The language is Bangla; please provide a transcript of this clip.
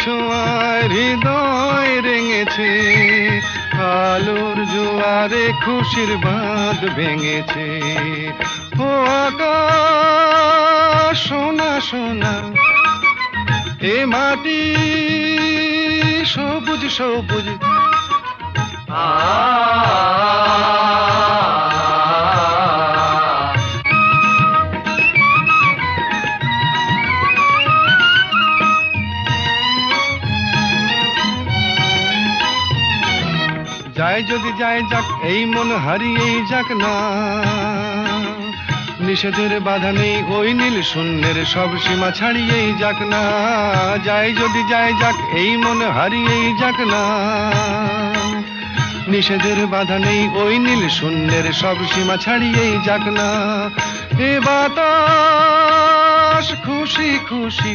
ছোঁয়ায় হৃদয় রেঙেছে, আলোর জোয়ারে খুশির বাঁধ ভেঙেছে। ও আকাশ সোনা সোনা, এ মাটি সবুজ সবুজ। যায় যদি যায় যাক, এই মন হারিয়েই যাক না, নিষেধের বাধা নেই ওই নীল শূন্যের সব সীমা ছাড়িয়েই যাক না। যায় যদি যায় যাক, এই মন হারিয়েই যাক না, নিষেধের বাধা নেই ওই নীল শূন্যের সব সীমা ছাড়িয়েই যাক না। এ বাতাস খুশি খুশি,